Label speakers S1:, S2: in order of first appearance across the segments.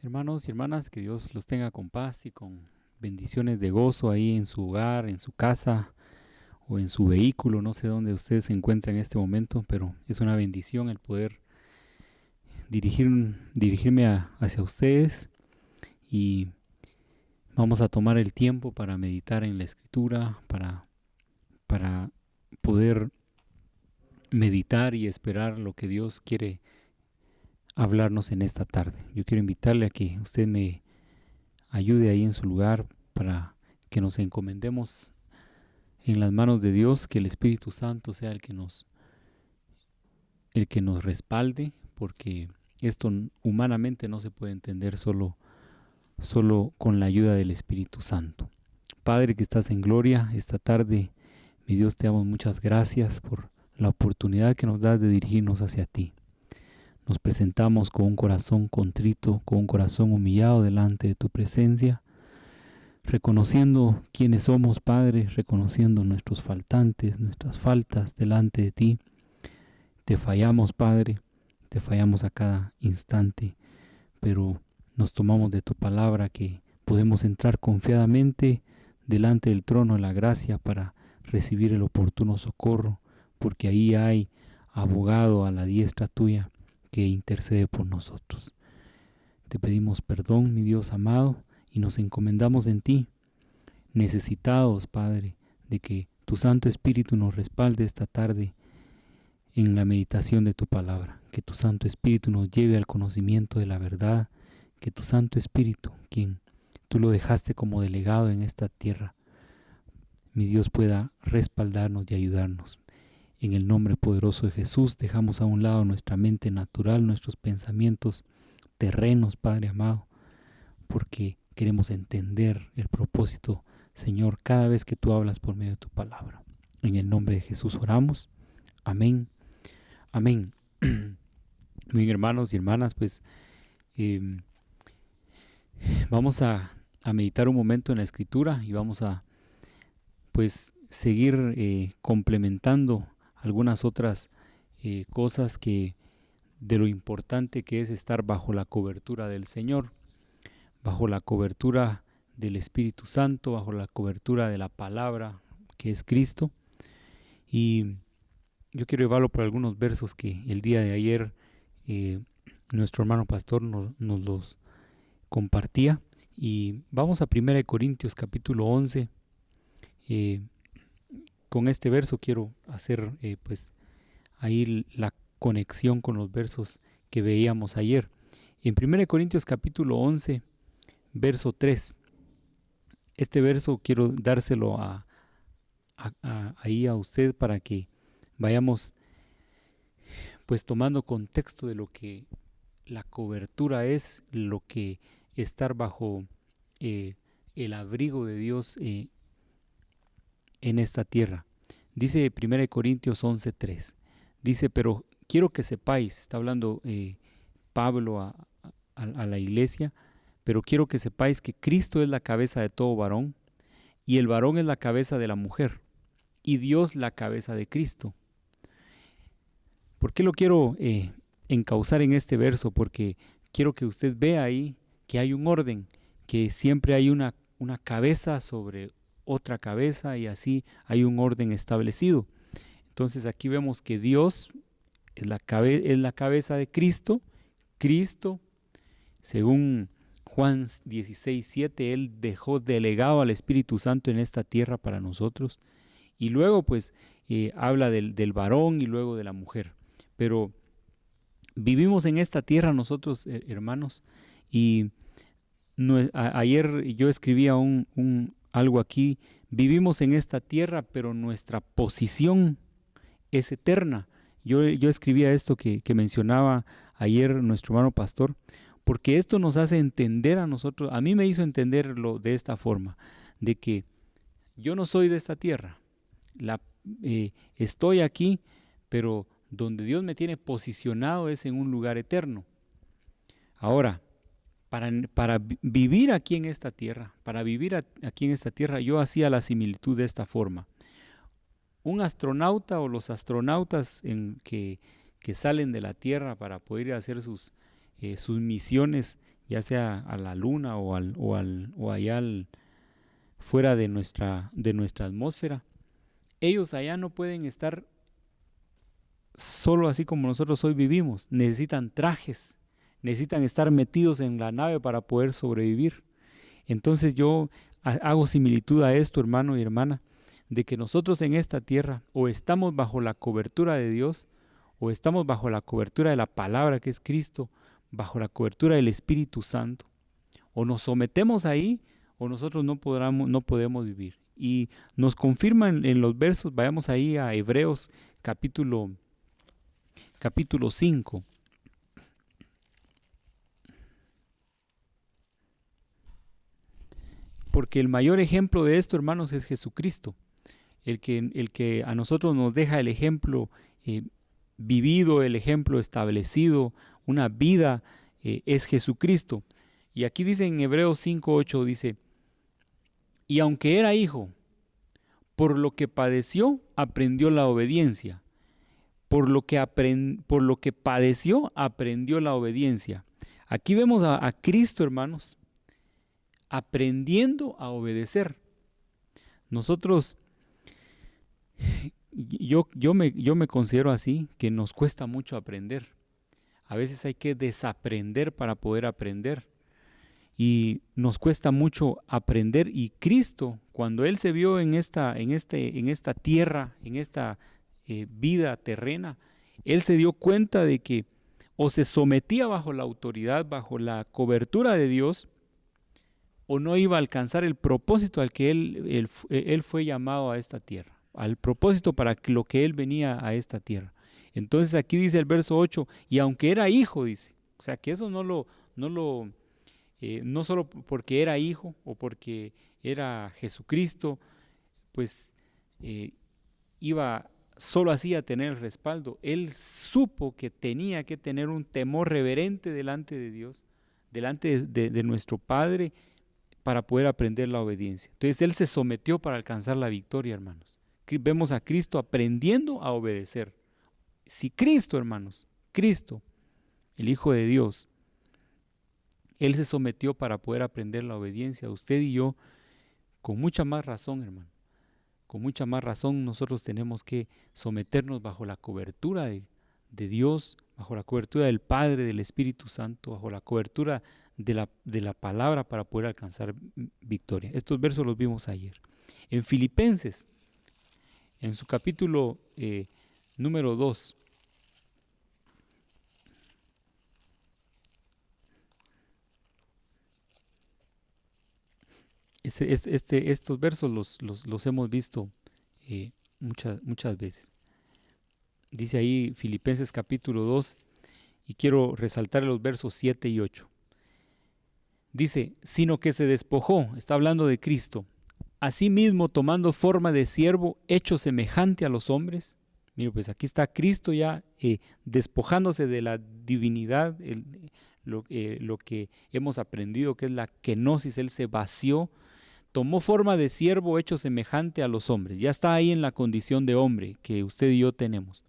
S1: Hermanos y hermanas, que Dios los tenga con paz y con bendiciones de gozo ahí en su hogar, en su casa o en su vehículo. No sé dónde usted se encuentra en este momento, pero es una bendición el poder dirigirme hacia ustedes, y vamos a tomar el tiempo para meditar en la Escritura, para poder meditar y esperar lo que Dios quiere hablarnos en esta tarde. Yo quiero invitarle a que usted me ayude ahí en su lugar para que nos encomendemos en las manos de Dios, que el Espíritu Santo sea el que nos respalde, porque esto humanamente no se puede entender solo con la ayuda del Espíritu Santo. Padre que estás en gloria, esta tarde, mi Dios, te damos muchas gracias por la oportunidad que nos das de dirigirnos hacia ti. Nos presentamos con un corazón contrito, con un corazón humillado delante de tu presencia, reconociendo quiénes somos, Padre, reconociendo nuestros faltantes, nuestras faltas delante de ti. Te fallamos, Padre, te fallamos a cada instante, pero nos tomamos de tu palabra que podemos entrar confiadamente delante del trono de la gracia para recibir el oportuno socorro, porque ahí hay abogado a la diestra tuya que intercede por nosotros. Te pedimos perdón, mi Dios amado, y nos encomendamos en ti, necesitados, Padre, de que tu Santo Espíritu nos respalde esta tarde en la meditación de tu palabra, que tu Santo Espíritu nos lleve al conocimiento de la verdad, que tu Santo Espíritu, quien tú lo dejaste como delegado en esta tierra, mi Dios, pueda respaldarnos y ayudarnos. En el nombre poderoso de Jesús, dejamos a un lado nuestra mente natural, nuestros pensamientos terrenos, Padre amado, porque queremos entender el propósito, Señor, cada vez que tú hablas por medio de tu palabra. En el nombre de Jesús oramos. Amén. Amén. Bien, hermanos y hermanas, pues vamos a meditar un momento en la Escritura y vamos a pues seguir complementando algunas otras cosas que de lo importante que es estar bajo la cobertura del Señor, bajo la cobertura del Espíritu Santo, bajo la cobertura de la palabra que es Cristo. Y yo quiero llevarlo por algunos versos que el día de ayer nuestro hermano pastor nos los compartía. Y vamos a 1 Corintios capítulo 11. Con este verso quiero hacer pues ahí la conexión con los versos que veíamos ayer. En 1 Corintios capítulo 11, verso 3. Este verso quiero dárselo ahí a usted para que vayamos pues tomando contexto de lo que la cobertura es, lo que estar bajo el abrigo de Dios en esta tierra. Dice 1 Corintios 11:3. Dice, pero quiero que sepáis, está hablando Pablo a la iglesia, pero quiero que sepáis que Cristo es la cabeza de todo varón, y el varón es la cabeza de la mujer, y Dios la cabeza de Cristo. ¿Por qué lo quiero encauzar en este verso? Porque quiero que usted vea ahí que hay un orden, que siempre hay una cabeza sobre otra cabeza, y así hay un orden establecido. Entonces aquí vemos que Dios es la cabeza de Cristo. Cristo, según Juan 16:7, Él dejó delegado al Espíritu Santo en esta tierra para nosotros. Y luego pues habla del varón y luego de la mujer. Pero vivimos en esta tierra nosotros, hermanos, y ayer yo escribía algo aquí. Vivimos en esta tierra, pero nuestra posición es eterna. Yo escribía esto que mencionaba ayer nuestro hermano pastor, porque esto nos hace entender a nosotros, a mí me hizo entenderlo de esta forma, de que yo no soy de esta tierra, estoy aquí, pero donde Dios me tiene posicionado es en un lugar eterno. Ahora, para vivir aquí en esta tierra, yo hacía la similitud de esta forma. Un astronauta o los astronautas que salen de la Tierra para poder hacer sus misiones, ya sea a la luna o allá fuera de nuestra atmósfera. Ellos allá no pueden estar solo así como nosotros hoy vivimos. Necesitan trajes, necesitan estar metidos en la nave para poder sobrevivir. Entonces yo hago similitud a esto, hermano y hermana, de que nosotros en esta tierra o estamos bajo la cobertura de Dios, o estamos bajo la cobertura de la palabra que es Cristo, bajo la cobertura del Espíritu Santo. O nos sometemos ahí, o nosotros no podemos vivir. Y nos confirman en los versos, vayamos ahí a Hebreos capítulo 5. Porque el mayor ejemplo de esto, hermanos, es Jesucristo. El que a nosotros nos deja el ejemplo vivido, el ejemplo establecido, una vida, es Jesucristo. Y aquí dice en Hebreos 5:8, dice, y aunque era hijo, por lo que padeció, aprendió la obediencia. Por lo que padeció, aprendió la obediencia. Aquí vemos a Cristo, hermanos, aprendiendo a obedecer. Nosotros, yo me considero así, que nos cuesta mucho aprender. A veces hay que desaprender para poder aprender. Y nos cuesta mucho aprender. Y Cristo, cuando Él se vio en esta tierra, en esta vida terrena, Él se dio cuenta de que o se sometía bajo la autoridad, bajo la cobertura de Dios, o no iba a alcanzar el propósito al que él fue llamado a esta tierra, al propósito para lo que Él venía a esta tierra. Entonces aquí dice el verso 8, y aunque era hijo, dice, o sea que eso no solo porque era hijo o porque era Jesucristo, pues iba solo así a tener el respaldo. Él supo que tenía que tener un temor reverente delante de Dios, delante de nuestro Padre, para poder aprender la obediencia. Entonces Él se sometió para alcanzar la victoria, hermanos. Vemos a Cristo aprendiendo a obedecer. Si Cristo, hermanos, Cristo, el Hijo de Dios, Él se sometió para poder aprender la obediencia, usted y yo, con mucha más razón, hermano. Con mucha más razón nosotros tenemos que someternos bajo la cobertura de Dios, bajo la cobertura del Padre, del Espíritu Santo, bajo la cobertura de la palabra para poder alcanzar victoria. Estos versos los vimos ayer. En Filipenses, en su capítulo número 2, estos versos los hemos visto muchas veces. Dice ahí Filipenses capítulo 2, y quiero resaltar los versos 7 y 8. Dice, sino que se despojó, está hablando de Cristo, asimismo tomando forma de siervo, hecho semejante a los hombres. Mira, pues aquí está Cristo ya despojándose de la divinidad, lo que hemos aprendido que es la kenosis. Él se vació, tomó forma de siervo hecho semejante a los hombres. Ya está ahí en la condición de hombre que usted y yo tenemos.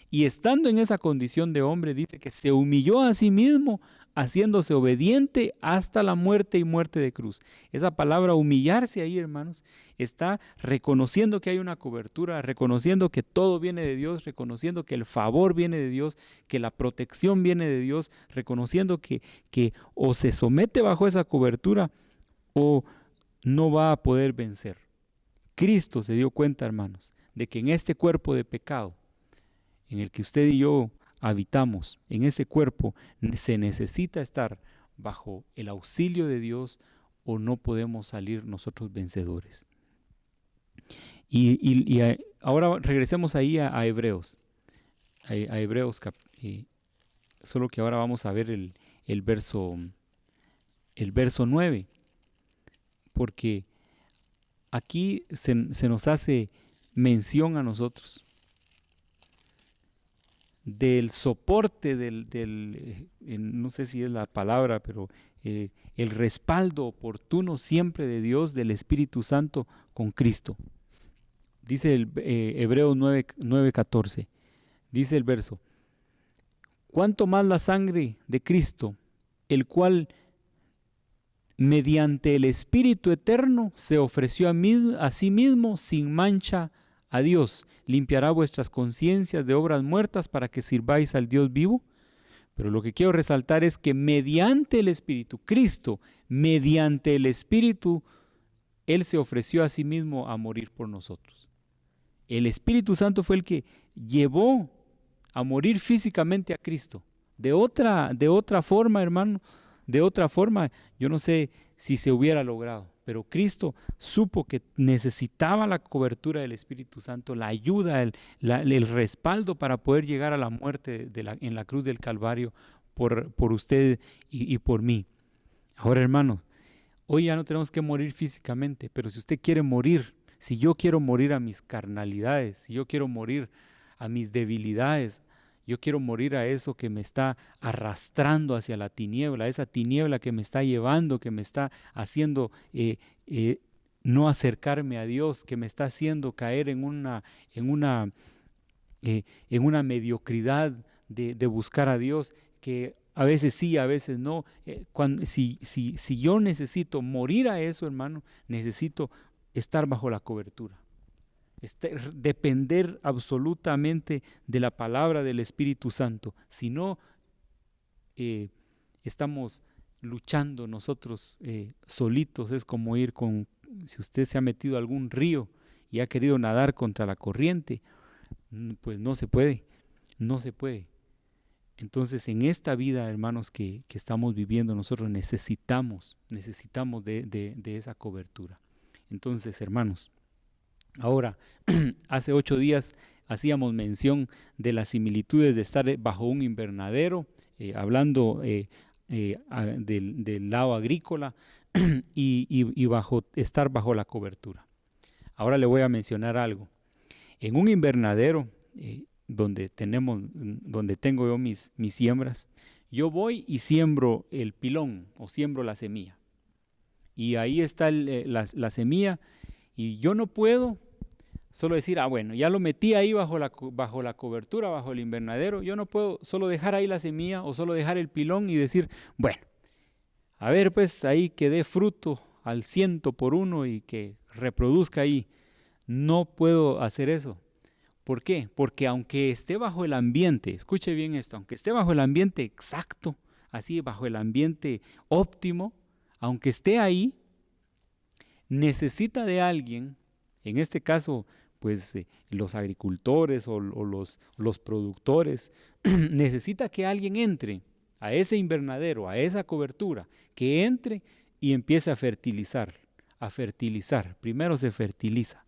S1: Y estando en esa condición de hombre, dice que se humilló a sí mismo, haciéndose obediente hasta la muerte y muerte de cruz. Esa palabra humillarse ahí, hermanos, está reconociendo que hay una cobertura, reconociendo que todo viene de Dios, reconociendo que el favor viene de Dios, que la protección viene de Dios, reconociendo que o se somete bajo esa cobertura o no va a poder vencer. Cristo se dio cuenta, hermanos, de que en este cuerpo de pecado, en el que usted y yo habitamos, en ese cuerpo se necesita estar bajo el auxilio de Dios o no podemos salir nosotros vencedores. Y ahora regresemos ahí a Hebreos, a Hebreos, solo que ahora vamos a ver el verso 9, porque aquí se nos hace mención a nosotros del soporte no sé si es la palabra, pero el respaldo oportuno siempre de Dios, del Espíritu Santo con Cristo. Dice Hebreos 9:14, dice el verso, ¿cuánto más la sangre de Cristo, el cual mediante el Espíritu eterno se ofreció a sí mismo sin mancha a Dios. Limpiará vuestras conciencias de obras muertas para que sirváis al Dios vivo. Pero lo que quiero resaltar es que mediante el Espíritu, Cristo, mediante el Espíritu, Él se ofreció a sí mismo a morir por nosotros. El Espíritu Santo fue el que llevó a morir físicamente a Cristo. De otra forma, hermano, de otra forma, yo no sé si se hubiera logrado, pero Cristo supo que necesitaba la cobertura del Espíritu Santo, la ayuda, el respaldo para poder llegar a la muerte en la cruz del Calvario por usted y por mí. Ahora, hermanos, hoy ya no tenemos que morir físicamente, pero si usted quiere morir, si yo quiero morir a mis carnalidades, si yo quiero morir a mis debilidades, yo quiero morir a eso que me está arrastrando hacia la tiniebla, esa tiniebla que me está llevando, que me está haciendo no acercarme a Dios, que me está haciendo caer en una mediocridad de buscar a Dios, que a veces sí, a veces no. Si yo necesito morir a eso, hermano, necesito estar bajo la cobertura. Depender absolutamente de la palabra del Espíritu Santo. Si no, estamos luchando nosotros solitos. Es como si usted se ha metido a algún río y ha querido nadar contra la corriente, pues no se puede, no se puede. Entonces, en esta vida, hermanos, que estamos viviendo, nosotros necesitamos de esa cobertura. Entonces, hermanos, ahora, hace 8 días hacíamos mención de las similitudes de estar bajo un invernadero, hablando del lado agrícola y estar bajo la cobertura. Ahora le voy a mencionar algo. En un invernadero, donde tengo yo mis siembras, yo voy y siembro el pilón o siembro la semilla. Y ahí está la semilla. Y yo no puedo solo decir, bueno, ya lo metí ahí bajo la cobertura, bajo el invernadero. Yo no puedo solo dejar ahí la semilla o solo dejar el pilón y decir, bueno, a ver pues ahí que dé fruto al 100% y que reproduzca ahí. No puedo hacer eso. ¿Por qué? Porque aunque esté bajo el ambiente, escuche bien esto, aunque esté bajo el ambiente exacto, así bajo el ambiente óptimo, aunque esté ahí, necesita de alguien, en este caso, pues los agricultores o los productores, necesita que alguien entre a ese invernadero, a esa cobertura, que entre y empiece a fertilizar. Primero se fertiliza,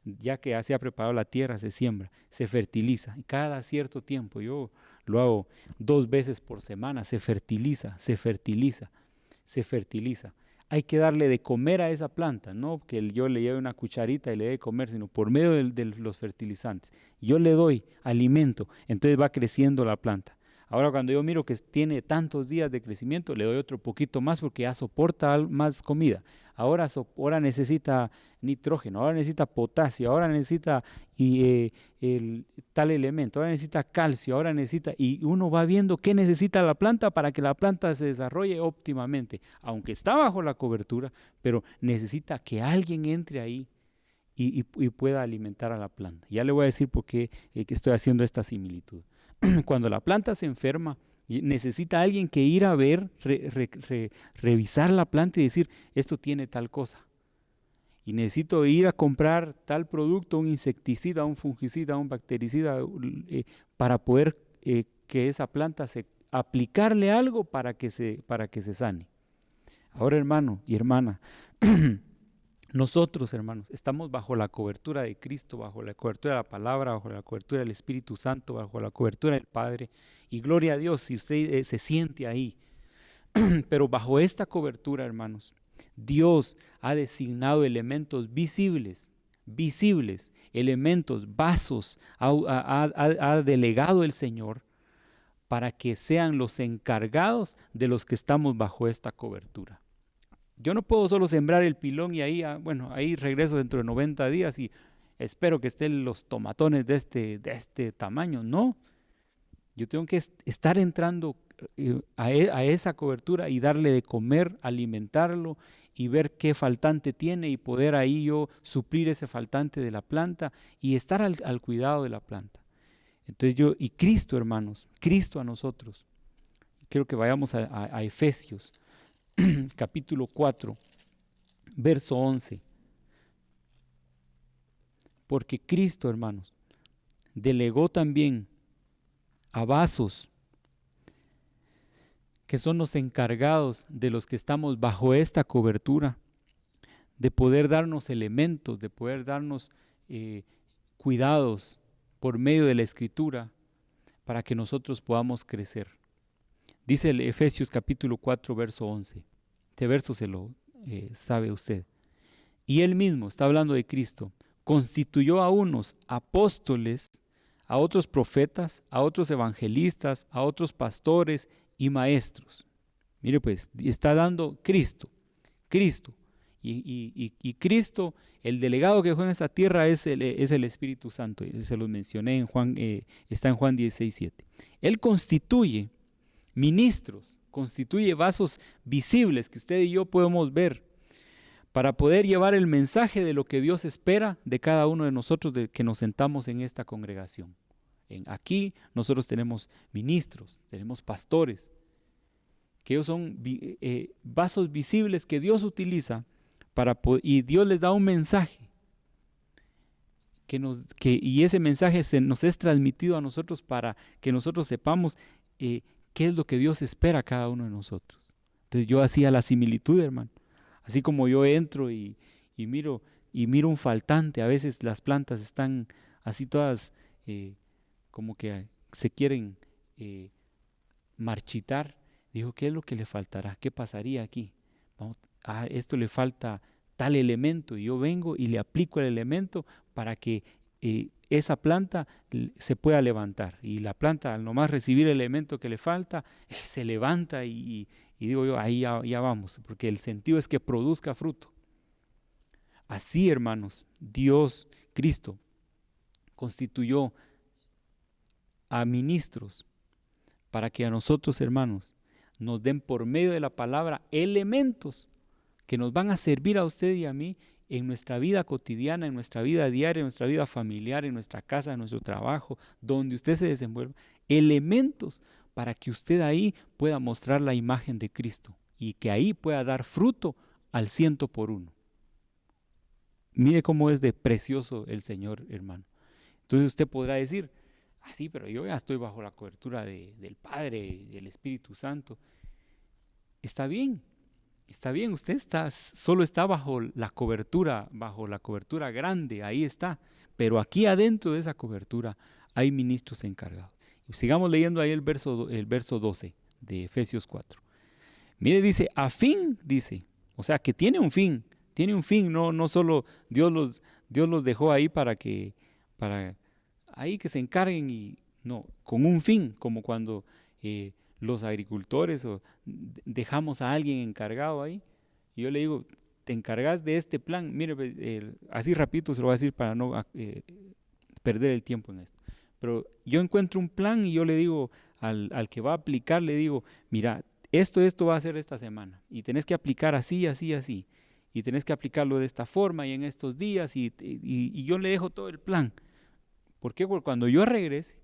S1: ya que ya se ha preparado la tierra, se siembra, se fertiliza. Y cada cierto tiempo, yo lo hago 2 veces por semana, se fertiliza. Hay que darle de comer a esa planta, no que yo le lleve una cucharita y le dé de comer, sino por medio de los fertilizantes. Yo le doy alimento, entonces va creciendo la planta. Ahora cuando yo miro que tiene tantos días de crecimiento, le doy otro poquito más porque ya soporta más comida. Ahora necesita nitrógeno, ahora necesita potasio, ahora necesita tal elemento, ahora necesita calcio, y uno va viendo qué necesita la planta para que la planta se desarrolle óptimamente. Aunque está bajo la cobertura, pero necesita que alguien entre ahí y pueda alimentar a la planta. Ya le voy a decir por qué que estoy haciendo esta similitud. Cuando la planta se enferma, necesita alguien que ir a ver, revisar la planta y decir, esto tiene tal cosa. Y necesito ir a comprar tal producto, un insecticida, un fungicida, un bactericida, para poder que esa planta aplicarle algo para que se sane. Ahora, hermano y hermana, nosotros, hermanos, estamos bajo la cobertura de Cristo, bajo la cobertura de la palabra, bajo la cobertura del Espíritu Santo, bajo la cobertura del Padre. Y gloria a Dios si usted se siente ahí. Pero bajo esta cobertura, hermanos, Dios ha designado elementos visibles, elementos, vasos, ha delegado el Señor para que sean los encargados de los que estamos bajo esta cobertura. Yo no puedo solo sembrar el pilón y ahí regreso dentro de 90 días y espero que estén los tomatones de este tamaño. No, yo tengo que estar entrando a esa cobertura y darle de comer, alimentarlo y ver qué faltante tiene y poder ahí yo suplir ese faltante de la planta y estar al cuidado de la planta. Entonces y Cristo, hermanos, Cristo a nosotros. Quiero que vayamos a Efesios, capítulo 4, verso 11. Porque Cristo, hermanos, delegó también a vasos, que son los encargados de los que estamos bajo esta cobertura, de poder darnos elementos, de poder darnos cuidados por medio de la Escritura, para que nosotros podamos crecer. Dice el Efesios capítulo 4, verso 11. Este verso se lo sabe usted. Y él mismo, está hablando de Cristo, constituyó a unos apóstoles, a otros profetas, a otros evangelistas, a otros pastores y maestros. Mire pues, está dando Cristo. Y Cristo, el delegado que dejó en esta tierra es el Espíritu Santo. Se los mencioné en Juan, está en Juan 16:7. Él constituye ministros, constituye vasos visibles que usted y yo podemos ver para poder llevar el mensaje de lo que Dios espera de cada uno de nosotros de que nos sentamos en esta congregación. Aquí nosotros tenemos ministros, tenemos pastores, que ellos son vasos visibles que Dios utiliza y Dios les da un mensaje y ese mensaje nos es transmitido a nosotros para que nosotros sepamos qué es lo que Dios espera a cada uno de nosotros. Entonces yo hacía la similitud, hermano. Así como yo entro y miro un faltante, a veces las plantas están así todas como que se quieren marchitar. Digo, ¿qué es lo que le faltará? ¿Qué pasaría aquí? Esto le falta tal elemento y yo vengo y le aplico el elemento para que esa planta se pueda levantar. Y la planta, al nomás recibir el elemento que le falta, se levanta y digo yo, ahí ya vamos, porque el sentido es que produzca fruto. Así, hermanos, Dios, Cristo, constituyó a ministros para que a nosotros, hermanos, nos den por medio de la palabra elementos que nos van a servir a usted y a mí en nuestra vida cotidiana, en nuestra vida diaria, en nuestra vida familiar, en nuestra casa, en nuestro trabajo, donde usted se desenvuelva, elementos para que usted ahí pueda mostrar la imagen de Cristo y que ahí pueda dar fruto al 100%. Mire cómo es de precioso el Señor, hermano. Entonces usted podrá decir, sí, pero yo ya estoy bajo la cobertura del Padre y del Espíritu Santo. Está bien, usted solo está bajo la cobertura grande, ahí está. Pero aquí adentro de esa cobertura hay ministros encargados. Y sigamos leyendo ahí el verso 12 de Efesios 4. Mire, dice, a fin, dice, o sea que tiene un fin, no solo Dios los dejó ahí para ahí que se encarguen no, con un fin, como cuando los agricultores dejamos a alguien encargado ahí, y yo le digo, te encargas de este plan, mire, así rapidito se lo voy a decir para no perder el tiempo en esto, pero yo encuentro un plan y yo le digo al que va a aplicar, le digo, mira, esto va a ser esta semana, y tenés que aplicar así, y tenés que aplicarlo de esta forma y en estos días, y yo le dejo todo el plan. ¿Por qué? Porque cuando yo regrese,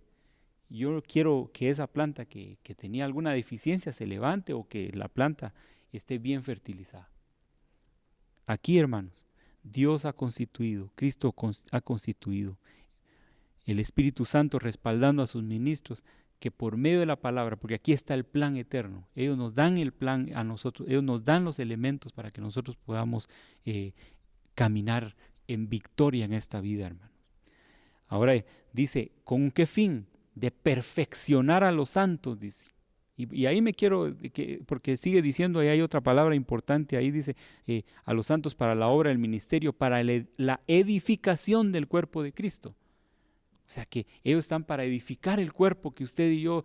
S1: yo quiero que esa planta que tenía alguna deficiencia se levante o que la planta esté bien fertilizada. Aquí, hermanos, Dios ha constituido, Cristo ha constituido, el Espíritu Santo respaldando a sus ministros, que por medio de la palabra, porque aquí está el plan eterno, ellos nos dan el plan a nosotros, ellos nos dan los elementos para que nosotros podamos caminar en victoria en esta vida, hermanos. Ahora dice, ¿con qué fin? De perfeccionar a los santos, dice. Y ahí me quiero, porque sigue diciendo, ahí hay otra palabra importante, ahí dice, a los santos para la obra del ministerio, para la edificación del cuerpo de Cristo. O sea que ellos están para edificar el cuerpo que usted y yo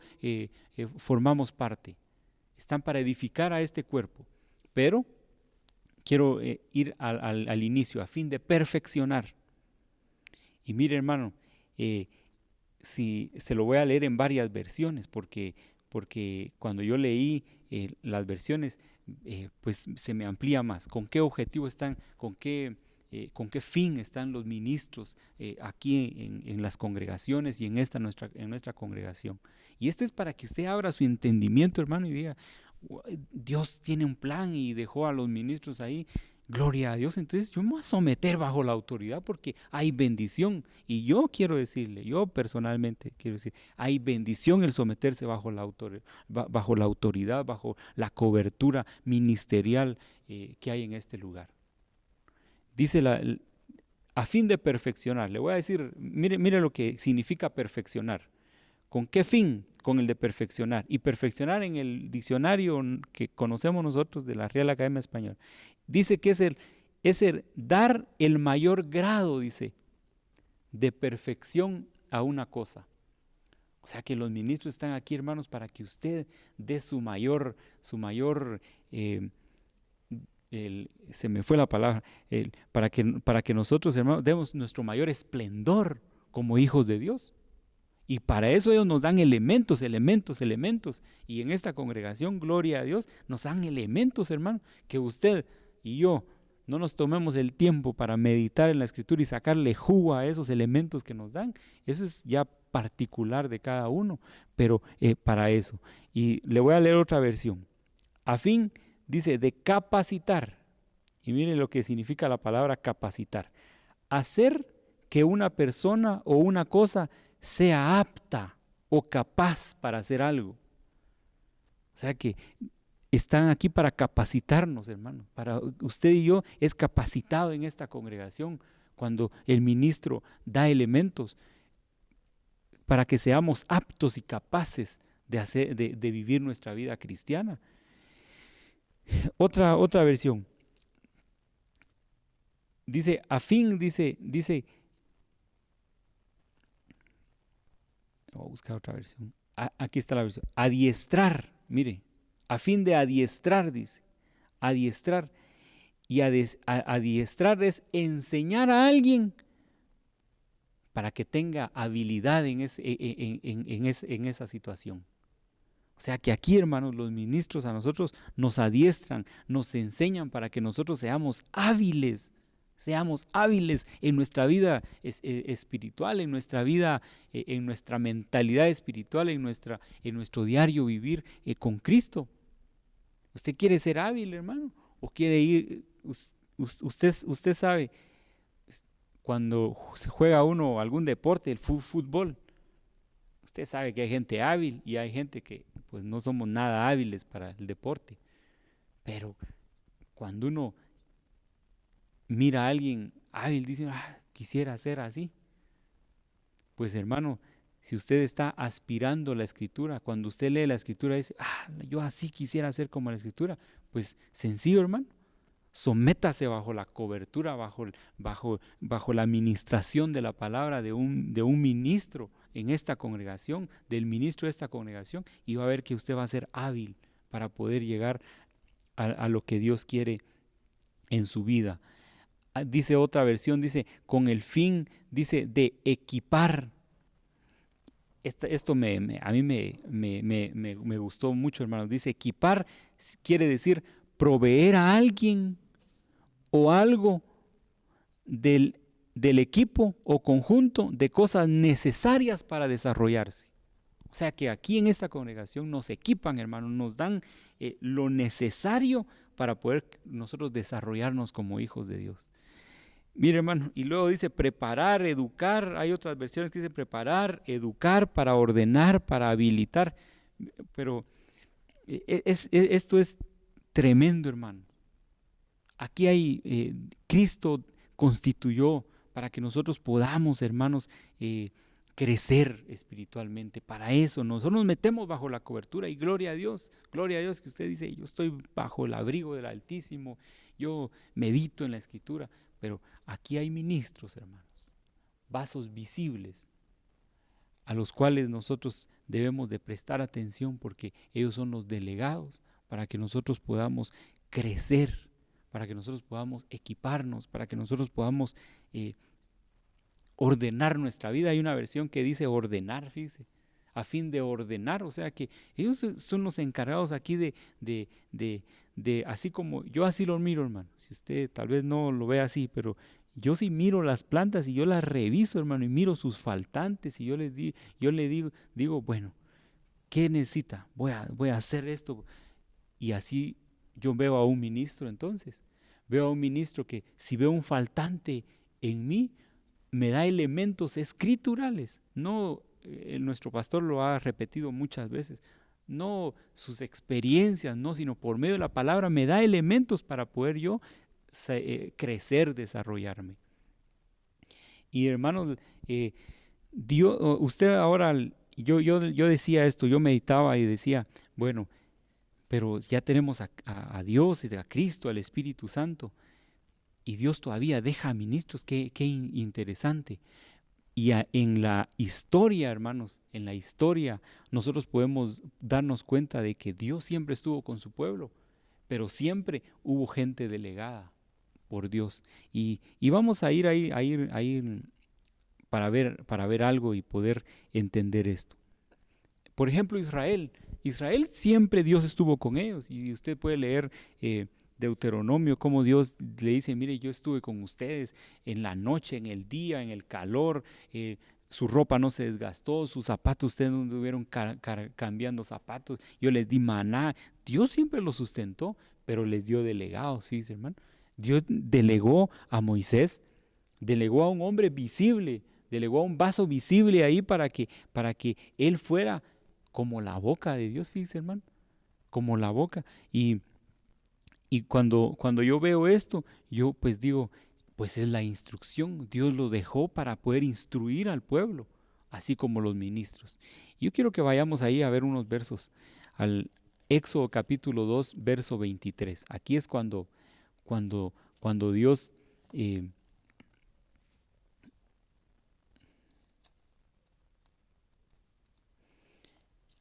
S1: formamos parte. Están para edificar a este cuerpo. Pero quiero ir al inicio, a fin de perfeccionar. Y mire, hermano, si se lo voy a leer en varias versiones, porque porque cuando yo leí las versiones, pues se me amplía más. ¿Con qué objetivo están? ¿Con qué fin están los ministros aquí en las congregaciones y en nuestra congregación? Y esto es para que usted abra su entendimiento, hermano, y diga, Dios tiene un plan y dejó a los ministros ahí. Gloria a Dios. Entonces yo me voy a someter bajo la autoridad porque hay bendición. Y yo quiero decirle, yo personalmente quiero decir, hay bendición el someterse bajo la autoridad, bajo la cobertura ministerial que hay en este lugar. Dice a fin de perfeccionar. Le voy a decir, mire lo que significa perfeccionar. ¿Con qué fin? Con el de perfeccionar. Y perfeccionar en el diccionario que conocemos nosotros de la Real Academia Española, dice que es el dar el mayor grado, dice, de perfección a una cosa. O sea que los ministros están aquí, hermanos, para que usted dé su mayor se me fue la palabra, para que nosotros, hermanos, demos nuestro mayor esplendor como hijos de Dios. Y para eso ellos nos dan elementos. Y en esta congregación, gloria a Dios, nos dan elementos, hermano, que usted y yo no nos tomemos el tiempo para meditar en la Escritura y sacarle jugo a esos elementos que nos dan. Eso es ya particular de cada uno, pero para eso. Y le voy a leer otra versión. A fin, dice, de capacitar. Y miren lo que significa la palabra capacitar. Hacer que una persona o una cosa sea apta o capaz para hacer algo. O sea que están aquí para capacitarnos, hermano. Para usted y yo es capacitado en esta congregación cuando el ministro da elementos para que seamos aptos y capaces de vivir nuestra vida cristiana. Otra versión. Dice, a fin, dice, voy a buscar otra versión. Aquí está la versión. Adiestrar, mire, a fin de adiestrar, dice. Adiestrar. Y adiestrar es enseñar a alguien para que tenga habilidad en esa situación. O sea que aquí, hermanos, los ministros a nosotros nos adiestran, nos enseñan para que nosotros seamos hábiles en nuestra vida espiritual, en nuestra vida, en nuestra mentalidad espiritual, en nuestro diario vivir con Cristo. ¿Usted quiere ser hábil, hermano? ¿O quiere ir? Usted sabe, cuando se juega uno algún deporte, el fútbol, usted sabe que hay gente hábil y hay gente que pues no somos nada hábiles para el deporte. Pero cuando uno mira a alguien hábil, dice, quisiera ser así. Pues hermano, si usted está aspirando a la Escritura, cuando usted lee la Escritura dice, yo así quisiera ser como la Escritura, pues sencillo, hermano, sométase bajo la cobertura, bajo la administración de la palabra de un ministro en esta congregación, del ministro de esta congregación, y va a ver que usted va a ser hábil para poder llegar a lo que Dios quiere en su vida. Dice otra versión, dice, con el fin, dice, de equipar. Esto a mí me gustó mucho, hermanos. Dice, equipar quiere decir proveer a alguien o algo del equipo o conjunto de cosas necesarias para desarrollarse. O sea que aquí en esta congregación nos equipan, hermanos, nos dan lo necesario para poder nosotros desarrollarnos como hijos de Dios. Mire, hermano, y luego dice preparar, educar. Hay otras versiones que dice preparar, educar, para ordenar, para habilitar. Pero esto es tremendo, hermano. Aquí hay, Cristo constituyó para que nosotros podamos, hermanos, crecer espiritualmente. Para eso nosotros nos metemos bajo la cobertura y gloria a Dios que usted dice, yo estoy bajo el abrigo del Altísimo, yo medito en la Escritura. Pero aquí hay ministros, hermanos, vasos visibles, a los cuales nosotros debemos de prestar atención porque ellos son los delegados para que nosotros podamos crecer, para que nosotros podamos equiparnos, para que nosotros podamos ordenar nuestra vida. Hay una versión que dice ordenar, fíjese, a fin de ordenar. O sea que ellos son los encargados aquí de así como yo así lo miro, hermano. Si usted tal vez no lo ve así, pero yo sí miro las plantas y yo las reviso, hermano, y miro sus faltantes y yo le digo, bueno, ¿qué necesita? Voy a hacer esto. Y así yo veo a un ministro entonces. Veo a un ministro que si veo un faltante en mí, me da elementos escriturales. No, nuestro pastor lo ha repetido muchas veces. No sus experiencias, no, sino por medio de la palabra me da elementos para poder yo crecer, desarrollarme. Y hermanos, Dios, usted ahora, yo decía esto, yo meditaba y decía, bueno, pero ya tenemos a Dios y a Cristo, al Espíritu Santo, y Dios todavía deja ministros, qué interesante. Y en la historia, hermanos, en la historia, nosotros podemos darnos cuenta de que Dios siempre estuvo con su pueblo, pero siempre hubo gente delegada por Dios. Y vamos a ir ahí para ver algo y poder entender esto. Por ejemplo, Israel siempre Dios estuvo con ellos, y usted puede leer Deuteronomio, como Dios le dice, mire, yo estuve con ustedes en la noche, en el día, en el calor, su ropa no se desgastó, sus zapatos, ustedes no estuvieron cambiando zapatos, yo les di maná. Dios siempre los sustentó, pero les dio delegados, fíjense, hermano. Dios delegó a Moisés, delegó a un hombre visible, delegó a un vaso visible ahí para que él fuera como la boca de Dios, fíjense, hermano, como la boca. Y cuando yo veo esto, yo pues digo, pues es la instrucción. Dios lo dejó para poder instruir al pueblo, así como los ministros. Yo quiero que vayamos ahí a ver unos versos, al Éxodo capítulo 2, verso 23. Aquí es cuando Dios...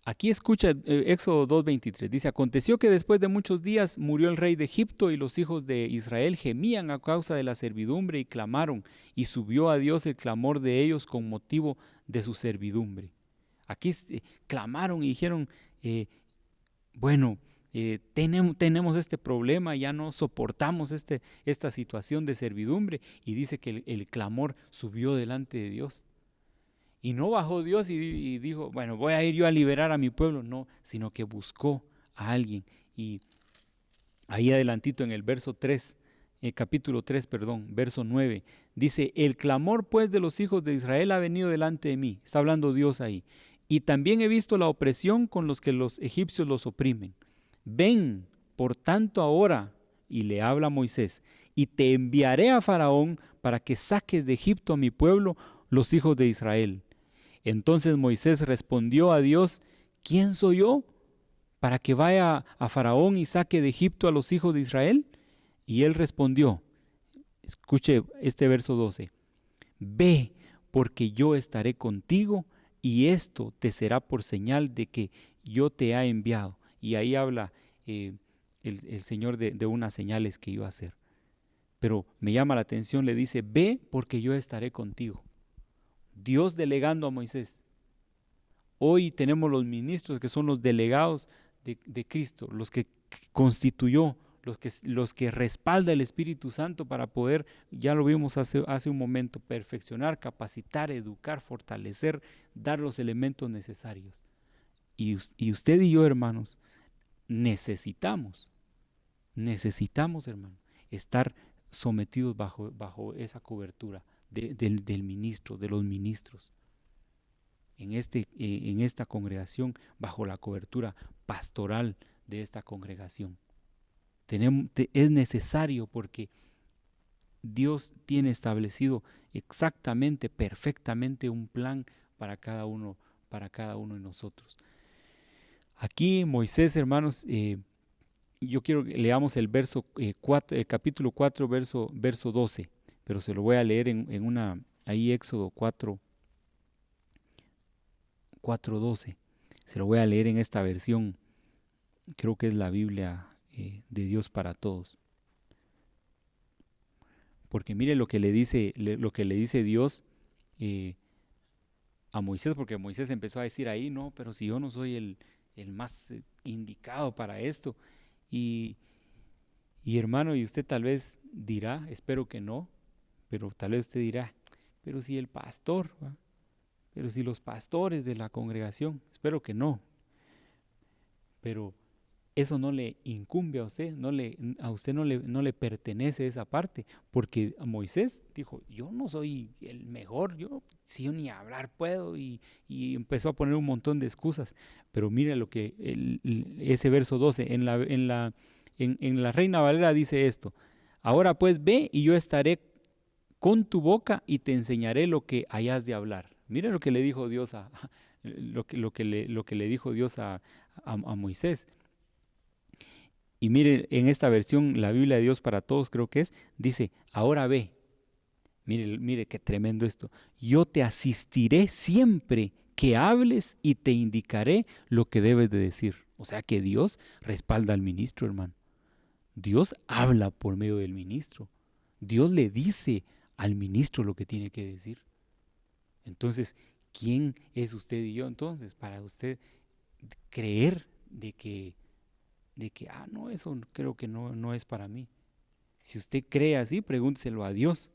S1: Aquí escucha Éxodo 2:23, dice, aconteció que después de muchos días murió el rey de Egipto y los hijos de Israel gemían a causa de la servidumbre y clamaron, y subió a Dios el clamor de ellos con motivo de su servidumbre. Aquí clamaron y dijeron, bueno, tenemos este problema, ya no soportamos esta situación de servidumbre, y dice que el clamor subió delante de Dios. Y no bajó Dios y dijo, bueno, voy a ir yo a liberar a mi pueblo. No, sino que buscó a alguien. Y ahí adelantito en el verso 3, capítulo 3, perdón, verso 9, dice, el clamor pues de los hijos de Israel ha venido delante de mí. Está hablando Dios ahí. Y también he visto la opresión con los que los egipcios los oprimen. Ven, por tanto ahora, y le habla a Moisés, y te enviaré a Faraón para que saques de Egipto a mi pueblo, los hijos de Israel. Entonces Moisés respondió a Dios, ¿quién soy yo para que vaya a Faraón y saque de Egipto a los hijos de Israel? Y él respondió, escuche este verso 12, ve, porque yo estaré contigo y esto te será por señal de que yo te he enviado. Y ahí habla el Señor de unas señales que iba a hacer. Pero me llama la atención, le dice, ve, porque yo estaré contigo. Dios delegando a Moisés. Hoy tenemos los ministros que son los delegados de Cristo, los que constituyó, los que respalda el Espíritu Santo para poder, ya lo vimos hace un momento, perfeccionar, capacitar, educar, fortalecer, dar los elementos necesarios. Y usted y yo, hermanos, necesitamos, hermano, estar sometidos bajo esa cobertura del ministro, de los ministros, en esta congregación, bajo la cobertura pastoral de esta congregación. Es necesario porque Dios tiene establecido exactamente, perfectamente un plan para cada uno de nosotros. Aquí Moisés, hermanos, yo quiero que leamos el capítulo 4, verso 12, pero se lo voy a leer ahí Éxodo 4:12. Se lo voy a leer en esta versión, creo que es la Biblia de Dios para todos. Porque mire lo que le dice Dios a Moisés, porque Moisés empezó a decir ahí, no, pero si yo no soy el más indicado para esto. Y, y hermano, y usted tal vez dirá, espero que no, pero tal vez usted dirá, pero si el pastor, ¿va? Pero si los pastores de la congregación, espero que no, pero eso no le incumbe a usted, a usted no le pertenece esa parte, porque Moisés dijo, yo no soy el mejor, si yo ni hablar puedo, y empezó a poner un montón de excusas. Pero mire lo que ese verso 12, en la Reina Valera dice esto: ahora pues ve y yo estaré con tu boca y te enseñaré lo que hayas de hablar. Mire lo que le dijo Dios lo que le dijo Dios a Moisés. Y mire, en esta versión, la Biblia de Dios para Todos creo que dice, ahora ve, mire qué tremendo esto, yo te asistiré siempre que hables y te indicaré lo que debes de decir. O sea que Dios respalda al ministro, hermano. Dios habla por medio del ministro. Dios le dice al ministro lo que tiene que decir. Entonces, ¿quién es usted y yo entonces para usted creer de que no, eso creo que no es para mí? Si usted cree así, pregúnteselo a Dios.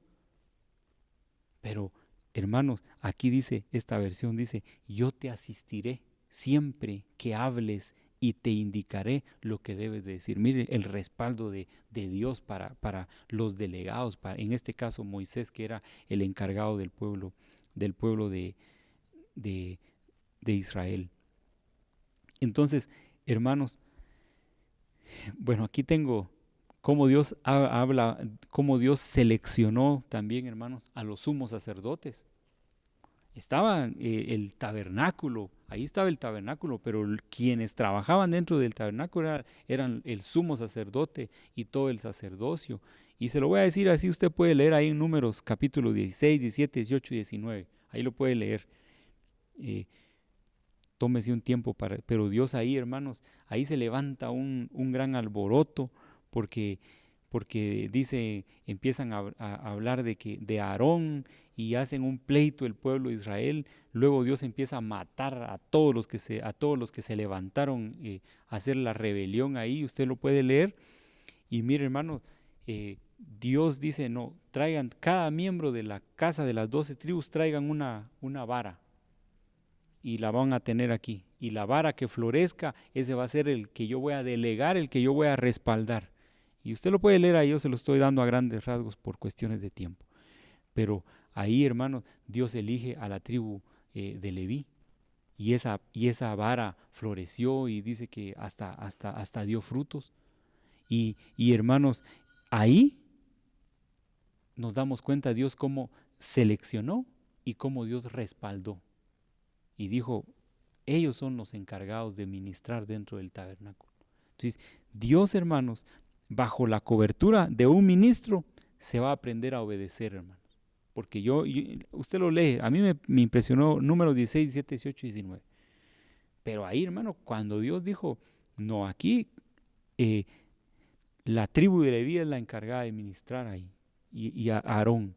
S1: Pero, hermanos, aquí dice, esta versión dice, yo te asistiré siempre que hables y te indicaré lo que debes de decir. Mire el respaldo de Dios para los delegados, en este caso Moisés, que era el encargado del pueblo de, de Israel. Entonces, hermanos, bueno, aquí tengo cómo Dios habla, cómo Dios seleccionó también, hermanos, a los sumos sacerdotes. Estaba el tabernáculo, ahí estaba el tabernáculo, pero quienes trabajaban dentro del tabernáculo eran el sumo sacerdote y todo el sacerdocio. Y se lo voy a decir así, usted puede leer ahí en Números capítulo 16, 17, 18 y 19. Ahí lo puede leer. Tómese un tiempo pero Dios ahí, hermanos, ahí se levanta un gran alboroto porque dice, empiezan a hablar de Aarón y hacen un pleito el pueblo de Israel. Luego Dios empieza a matar a todos los que se levantaron a hacer la rebelión ahí. Usted lo puede leer. Y mire, hermanos, Dios dice, no, traigan cada miembro de la casa de las 12 tribus, traigan una vara y la van a tener aquí. Y la vara que florezca, ese va a ser el que yo voy a delegar, el que yo voy a respaldar. Y usted lo puede leer ahí, yo se lo estoy dando a grandes rasgos por cuestiones de tiempo. Pero ahí, hermanos, Dios elige a la tribu de Leví. Y esa vara floreció y dice que hasta dio frutos. Y hermanos, ahí nos damos cuenta Dios cómo seleccionó y cómo Dios respaldó. Y dijo, ellos son los encargados de ministrar dentro del tabernáculo. Entonces, Dios, hermanos, bajo la cobertura de un ministro, se va a aprender a obedecer, hermanos. Porque usted lo lee, a mí me impresionó Números 16, 17, 18 y 19. Pero ahí, hermano, cuando Dios dijo, no, aquí la tribu de Leví es la encargada de ministrar ahí, y a Aarón.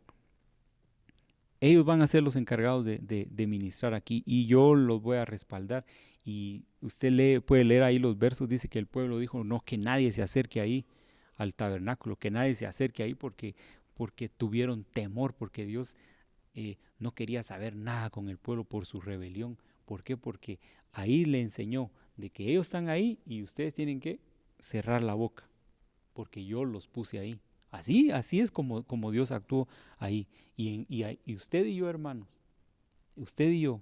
S1: Ellos van a ser los encargados de ministrar aquí y yo los voy a respaldar. Y usted puede leer ahí los versos, dice que el pueblo dijo, no, que nadie se acerque ahí al tabernáculo, que nadie se acerque ahí porque tuvieron temor, porque Dios no quería saber nada con el pueblo por su rebelión. ¿Por qué? Porque ahí le enseñó de que ellos están ahí y ustedes tienen que cerrar la boca, porque yo los puse ahí. Así es como Dios actuó ahí. Y usted y yo, hermanos, usted y yo,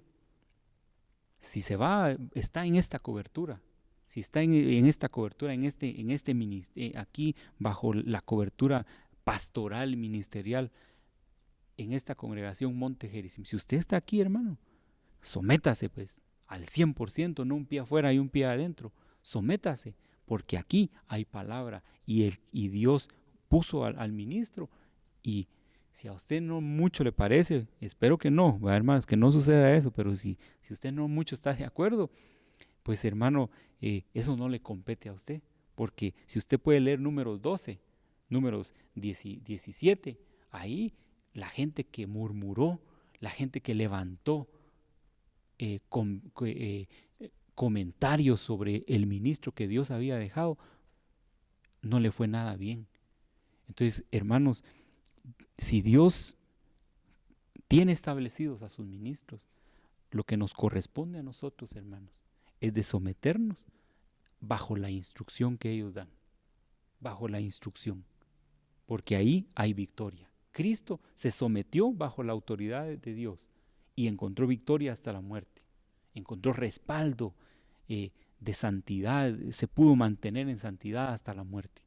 S1: si está en esta cobertura, si está en esta cobertura, en este ministerio, aquí bajo la cobertura pastoral, ministerial, en esta congregación Monte Gerizim, si usted está aquí, hermano, sométase pues al 100%, no un pie afuera y un pie adentro. Sométase, porque aquí hay palabra y Dios puso al ministro. Y si a usted no mucho le parece, espero que no, hermanos, que no suceda eso, pero si usted no mucho está de acuerdo, pues hermano, eso no le compete a usted, porque si usted puede leer Números 12, Números 17, ahí la gente que murmuró, la gente que levantó comentarios sobre el ministro que Dios había dejado, no le fue nada bien. Entonces, hermanos, si Dios tiene establecidos a sus ministros, lo que nos corresponde a nosotros, hermanos, es de someternos bajo la instrucción que ellos dan, bajo la instrucción, porque ahí hay victoria. Cristo se sometió bajo la autoridad de Dios y encontró victoria hasta la muerte, encontró respaldo de santidad, se pudo mantener en santidad hasta la muerte,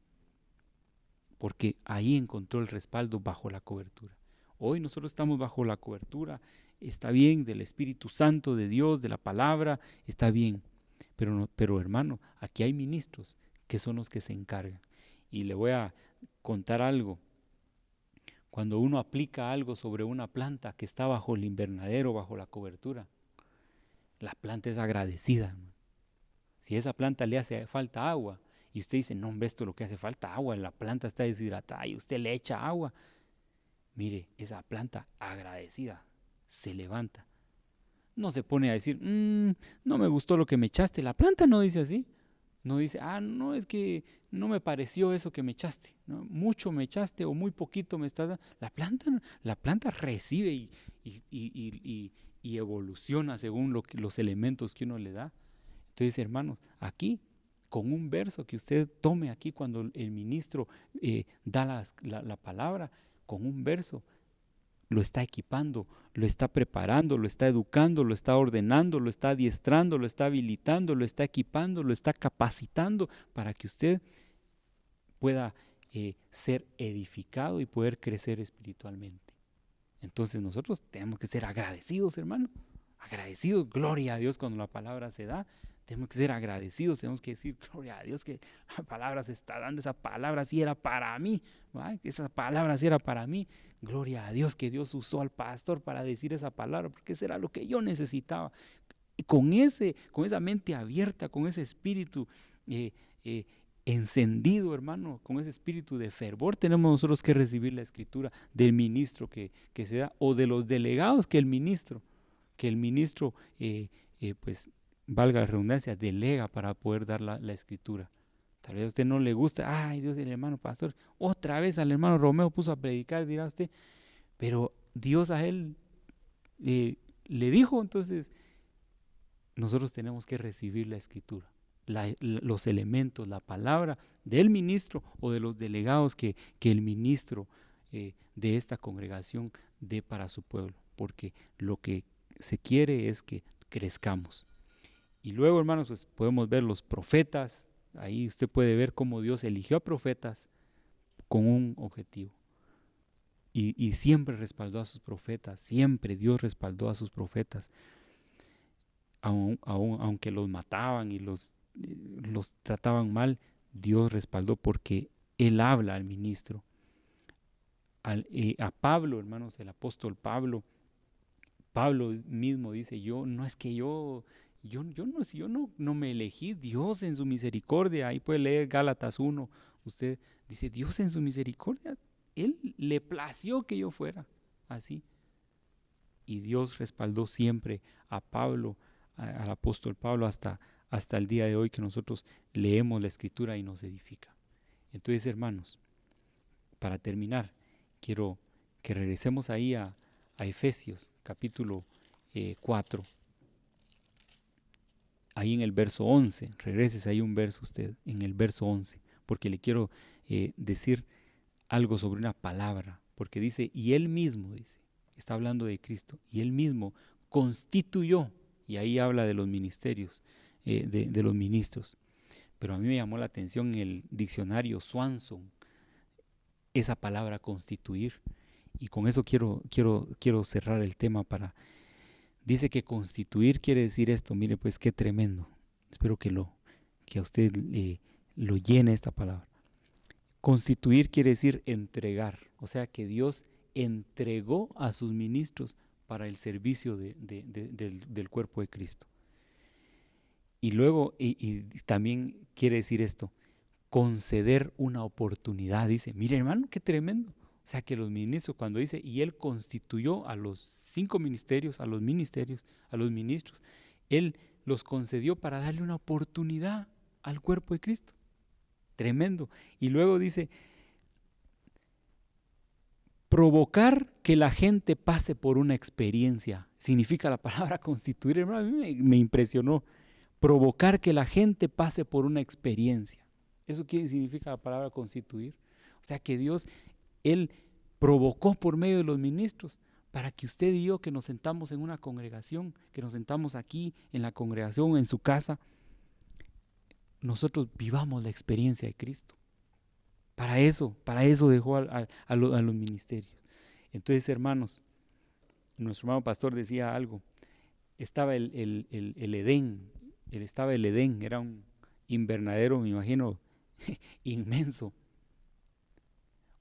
S1: porque ahí encontró el respaldo bajo la cobertura. Hoy nosotros estamos bajo la cobertura, está bien, del Espíritu Santo, de Dios, de la palabra, está bien, pero hermano, aquí hay ministros que son los que se encargan. Y le voy a contar algo. Cuando uno aplica algo sobre una planta que está bajo el invernadero, bajo la cobertura, la planta es agradecida, hermano. Si a esa planta le hace falta agua y usted dice, no hombre, esto es lo que hace falta agua, la planta está deshidratada y usted le echa agua, mire, esa planta agradecida se levanta. No se pone a decir, no me gustó lo que me echaste. La planta no dice así. No dice, no, es que no me pareció eso que me echaste, ¿no? Mucho me echaste o muy poquito me estás dando. La planta recibe y evoluciona según los elementos que uno le da. Entonces, hermanos, aquí, con un verso que usted tome aquí cuando el ministro da la palabra, con un verso, lo está equipando, lo está preparando, lo está educando, lo está ordenando, lo está adiestrando, lo está habilitando, lo está equipando, lo está capacitando para que usted pueda ser edificado y poder crecer espiritualmente. Entonces nosotros tenemos que ser agradecidos, hermano. Agradecidos, gloria a Dios cuando la palabra se da. Tenemos que ser agradecidos, tenemos que decir, gloria a Dios que la palabra se está dando, esa palabra sí era para mí, ¿verdad? Esa palabra sí era para mí. Gloria a Dios que Dios usó al pastor para decir esa palabra, porque eso era lo que yo necesitaba. Y con esa mente abierta, con ese espíritu encendido, hermano, con ese espíritu de fervor, tenemos nosotros que recibir la escritura del ministro que se da, o de los delegados que el ministro pues valga la redundancia, delega para poder dar la escritura. Tal vez a usted no le gusta, ay Dios, el hermano pastor, otra vez al hermano Romeo puso a predicar, dirá usted, pero Dios a él le dijo. Entonces nosotros tenemos que recibir la escritura, los elementos, la palabra del ministro o de los delegados que el ministro de esta congregación dé para su pueblo, porque lo que se quiere es que crezcamos. Y luego, hermanos, pues podemos ver los profetas. Ahí usted puede ver cómo Dios eligió a profetas con un objetivo. Y siempre respaldó a sus profetas. Siempre Dios respaldó a sus profetas. Aunque los mataban y los trataban mal, Dios respaldó porque Él habla al ministro. A Pablo, hermanos, el apóstol Pablo mismo dice, yo no me elegí, Dios en su misericordia. Ahí puede leer Gálatas 1, usted dice, Dios en su misericordia, Él le plació que yo fuera así. Y Dios respaldó siempre a Pablo, al apóstol Pablo, hasta el día de hoy que nosotros leemos la escritura y nos edifica. Entonces, hermanos, para terminar, quiero que regresemos ahí a Efesios capítulo 4, ahí en el verso 11, regreses ahí un verso usted, en el verso 11, porque le quiero decir algo sobre una palabra, porque dice, y Él mismo, dice, está hablando de Cristo, y Él mismo constituyó, y ahí habla de los ministerios, de los ministros, pero a mí me llamó la atención en el diccionario Swanson, esa palabra constituir, y con eso quiero cerrar el tema. Dice que constituir quiere decir esto, mire pues qué tremendo, espero que a usted lo llene esta palabra. Constituir quiere decir entregar, o sea que Dios entregó a sus ministros para el servicio del cuerpo de Cristo. Y luego, y también quiere decir esto, conceder una oportunidad. Dice, mire hermano, qué tremendo. O sea que los ministros, cuando dice, y Él constituyó a los 5 ministerios, a los ministros, Él los concedió para darle una oportunidad al cuerpo de Cristo. Tremendo. Y luego dice, provocar que la gente pase por una experiencia. Significa la palabra constituir, hermano, a mí me impresionó. Provocar que la gente pase por una experiencia. Eso significa la palabra constituir. O sea que Dios, Él provocó por medio de los ministros para que usted y yo, que nos sentamos en una congregación, que nos sentamos aquí en la congregación, en su casa, nosotros vivamos la experiencia de Cristo. Para eso dejó a los ministerios. Entonces, hermanos, nuestro hermano pastor decía algo. Estaba el Edén, era un invernadero, me imagino, inmenso.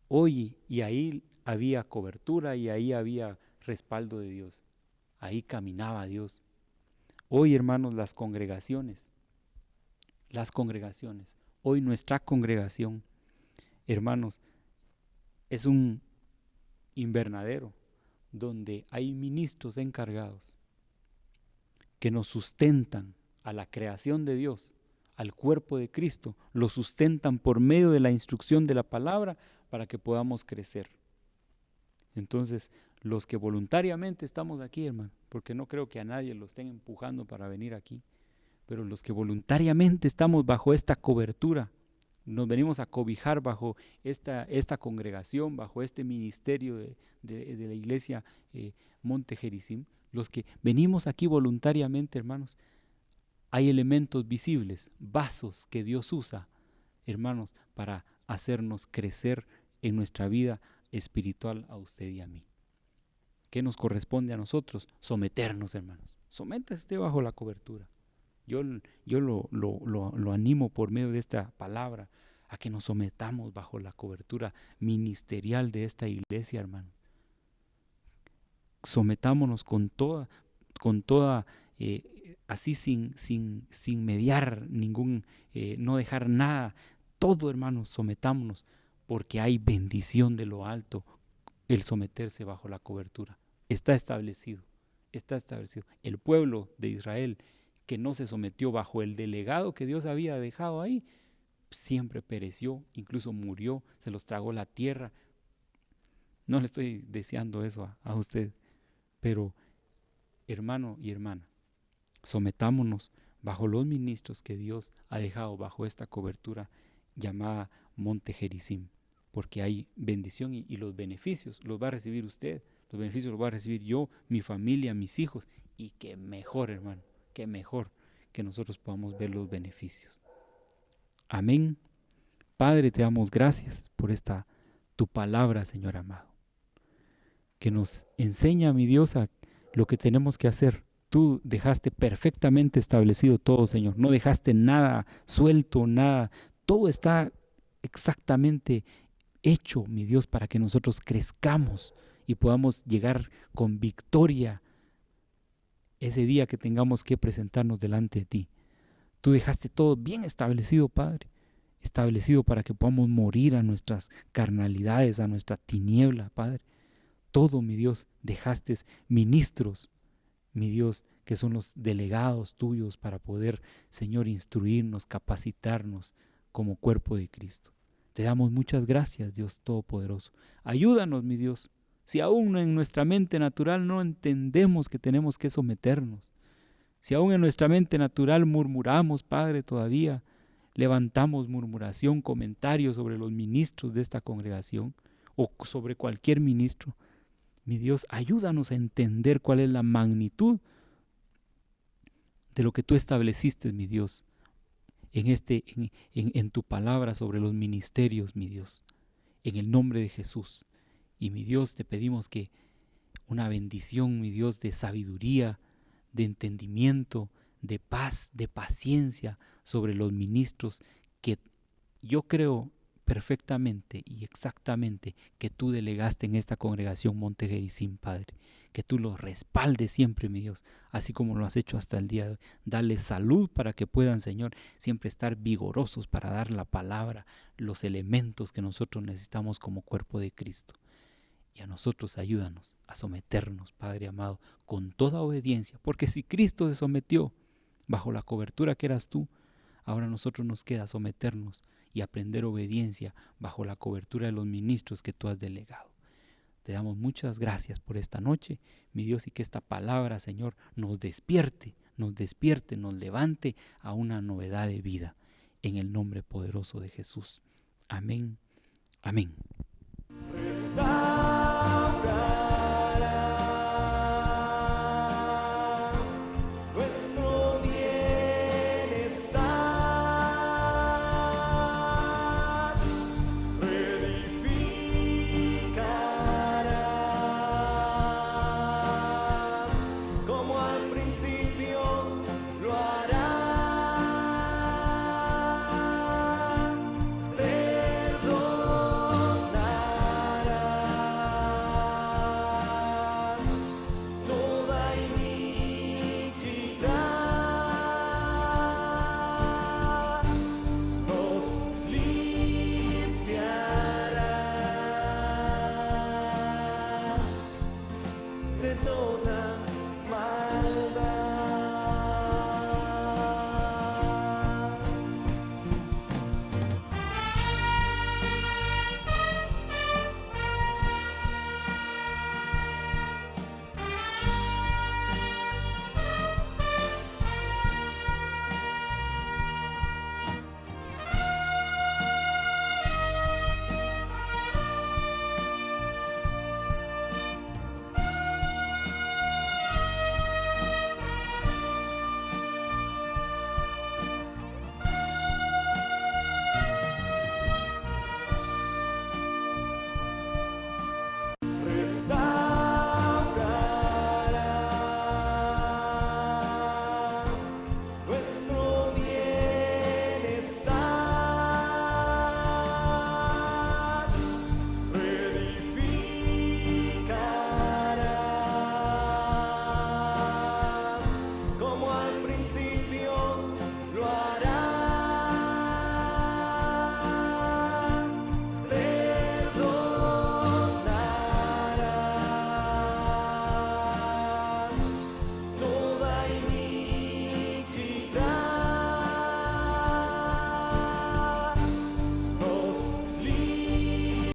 S1: Hoy, y ahí había cobertura y ahí había respaldo de Dios. Ahí caminaba Dios. Hoy, hermanos, las congregaciones, hoy nuestra congregación, hermanos, es un invernadero donde hay ministros encargados que nos sustentan a la creación de Dios, al cuerpo de Cristo, lo sustentan por medio de la instrucción de la palabra para que podamos crecer. Entonces, los que voluntariamente estamos aquí, hermano, porque no creo que a nadie lo estén empujando para venir aquí, pero los que voluntariamente estamos bajo esta cobertura, nos venimos a cobijar bajo esta congregación, bajo este ministerio de la iglesia Monte Gerizim, los que venimos aquí voluntariamente, hermanos, hay elementos visibles, vasos que Dios usa, hermanos, para hacernos crecer en nuestra vida espiritual a usted y a mí. ¿Qué nos corresponde a nosotros? Someternos, hermanos. Sométase bajo la cobertura. Yo lo animo por medio de esta palabra a que nos sometamos bajo la cobertura ministerial de esta iglesia, hermano. Sometámonos con toda así sin mediar ningún, no dejar nada. Todo, hermanos, sometámonos, porque hay bendición de lo alto el someterse bajo la cobertura. Está establecido. El pueblo de Israel que no se sometió bajo el delegado que Dios había dejado ahí, siempre pereció, incluso murió, se los tragó la tierra. No le estoy deseando eso a usted, pero hermano y hermana, sometámonos bajo los ministros que Dios ha dejado bajo esta cobertura llamada Monte Gerizim, porque hay bendición y los beneficios los va a recibir usted, los beneficios los va a recibir yo, mi familia, mis hijos, y qué mejor, hermano, qué mejor que nosotros podamos ver los beneficios. Amén. Padre, te damos gracias por tu palabra, Señor amado, que nos enseña, mi Dios, a lo que tenemos que hacer. Tú dejaste perfectamente establecido todo, Señor. No dejaste nada suelto, nada. Todo está exactamente hecho, mi Dios, para que nosotros crezcamos y podamos llegar con victoria ese día que tengamos que presentarnos delante de ti. Tú dejaste todo bien establecido, Padre. Establecido para que podamos morir a nuestras carnalidades, a nuestra tiniebla, Padre. Todo, mi Dios, dejaste ministros, mi Dios, que son los delegados tuyos para poder, Señor, instruirnos, capacitarnos como cuerpo de Cristo. Te damos muchas gracias, Dios Todopoderoso. Ayúdanos, mi Dios. Si aún en nuestra mente natural no entendemos que tenemos que someternos, si aún en nuestra mente natural murmuramos, Padre, todavía levantamos murmuración, comentarios sobre los ministros de esta congregación o sobre cualquier ministro, mi Dios, ayúdanos a entender cuál es la magnitud de lo que tú estableciste, mi Dios, en tu palabra sobre los ministerios, mi Dios, en el nombre de Jesús. Y mi Dios, te pedimos que una bendición, mi Dios, de sabiduría, de entendimiento, de paz, de paciencia sobre los ministros, que yo creo perfectamente y exactamente que tú delegaste en esta congregación Monte Gerizim, Padre. Que tú los respaldes siempre, mi Dios, así como lo has hecho hasta el día de hoy. Dale salud para que puedan, Señor, siempre estar vigorosos para dar la palabra, los elementos que nosotros necesitamos como cuerpo de Cristo. Y a nosotros ayúdanos a someternos, Padre amado, con toda obediencia, porque si Cristo se sometió bajo la cobertura que eras tú, ahora a nosotros nos queda someternos y aprender obediencia bajo la cobertura de los ministros que tú has delegado. Te damos muchas gracias por esta noche, mi Dios, y que esta palabra, Señor, nos despierte, nos levante a una novedad de vida. En el nombre poderoso de Jesús. Amén. Amén.